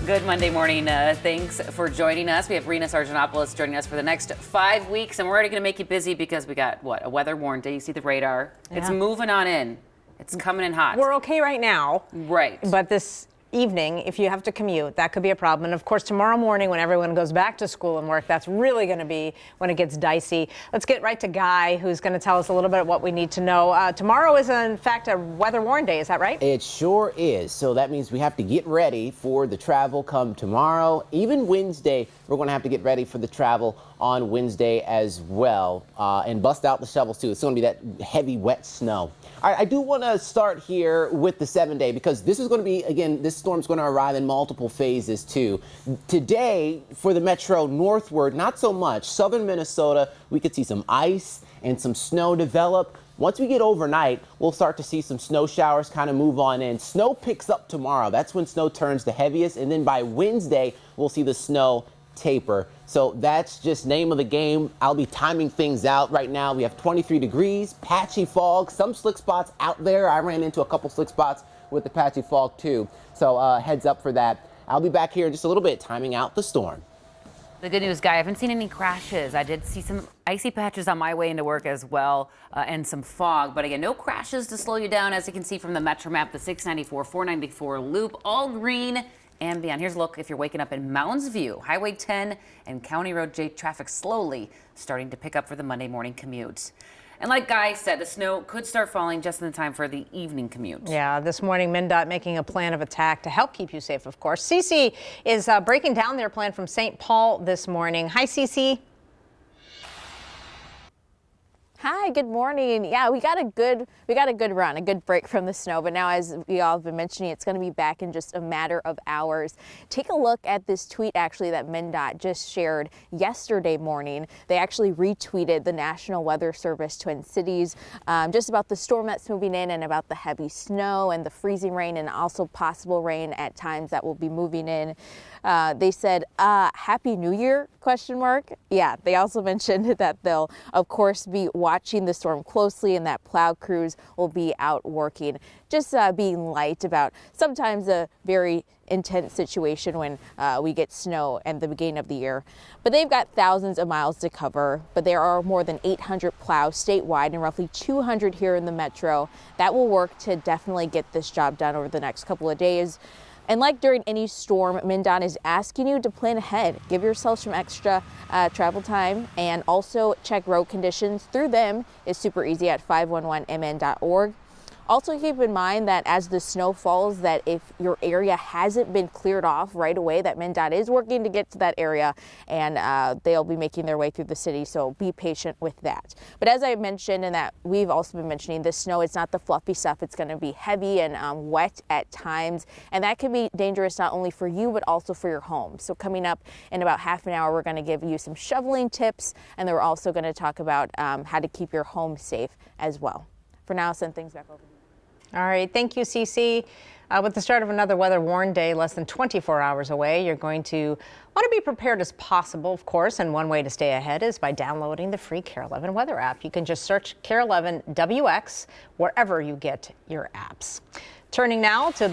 Good Monday morning. Thanks for joining us. We have Rena Sargentopoulos joining us for the next 5 weeks, and we're already going to make you busy because we got, a weather warning day. You see the radar. Yeah. It's moving on in. It's coming in hot. We're okay right now. Right. But this evening, if you have to commute, that could be a problem. And of course, tomorrow morning when everyone goes back to school and work, that's really going to be when it gets dicey. Let's get right to Guy, who's going to tell us a little bit of what we need to know. Tomorrow is, in fact, a weather warning day. Is that right? It sure is. So that means we have to get ready for the travel come tomorrow. Even Wednesday, we're going to have to get ready for the travel on Wednesday as well, and bust out the shovels too. It's going to be that heavy, wet snow. All right, I do want to start here with the 7-day because this is going to be, again, this storm's going to arrive in multiple phases too. Today, for the metro northward, not so much. Southern Minnesota, we could see some ice and some snow develop. Once we get overnight, we'll start to see some snow showers kind of move on in. Snow picks up tomorrow. That's when snow turns the heaviest. And then by Wednesday, we'll see the snow taper. So that's just name of the game. I'll be timing things out right now. We have 23 degrees, patchy fog, some slick spots out there. I ran into a couple slick spots with the patchy fog too. So heads up for that. I'll be back here in just a little bit timing out the storm. The good news, Guy, I haven't seen any crashes. I did see some icy patches on my way into work as well, and some fog. But again, no crashes to slow you down. As you can see from the Metro map, the 694, 494 loop, all green and beyond. Here's a look if you're waking up in Mounds View. Highway 10 and County Road J traffic slowly starting to pick up for the Monday morning commute. And like Guy said, the snow could start falling just in time for the evening commute. Yeah, this morning, MnDOT making a plan of attack to help keep you safe, of course. Cece is breaking down their plan from St. Paul this morning. Hi, Cece. Hi, good morning. Yeah, we got a good run, a good break from the snow, but now, as we all have been mentioning, it's going to be back in just a matter of hours. Take a look at this tweet actually that MnDOT just shared yesterday morning. They actually retweeted the National Weather Service Twin Cities just about the storm that's moving in and about the heavy snow and the freezing rain and also possible rain at times that will be moving in. They said, Happy New Year, ? Yeah, they also mentioned that they'll, of course, be watching the storm closely and that plow crews will be out working. Just being light about sometimes a very intense situation when we get snow at the beginning of the year. But they've got thousands of miles to cover, but there are more than 800 plows statewide and roughly 200 here in the metro that will work to definitely get this job done over the next couple of days. And like during any storm, MnDOT is asking you to plan ahead. Give yourself some extra travel time and also check road conditions through them. It's super easy at 511mn.org. Also keep in mind that as the snow falls, that if your area hasn't been cleared off right away, that MnDOT is working to get to that area and they'll be making their way through the city. So be patient with that. But as I mentioned and that we've also been mentioning, this snow, it's not the fluffy stuff. It's going to be heavy and wet at times. And that can be dangerous not only for you, but also for your home. So coming up in about half an hour, we're going to give you some shoveling tips. And then we're also going to talk about how to keep your home safe as well. For now, I'll send things back over to you. All right. Thank you, Cece. With the start of another weather warn day less than 24 hours away, you're going to want to be prepared as possible, of course. And one way to stay ahead is by downloading the free KARE 11 weather app. You can just search KARE 11 WX wherever you get your apps. Turning now to the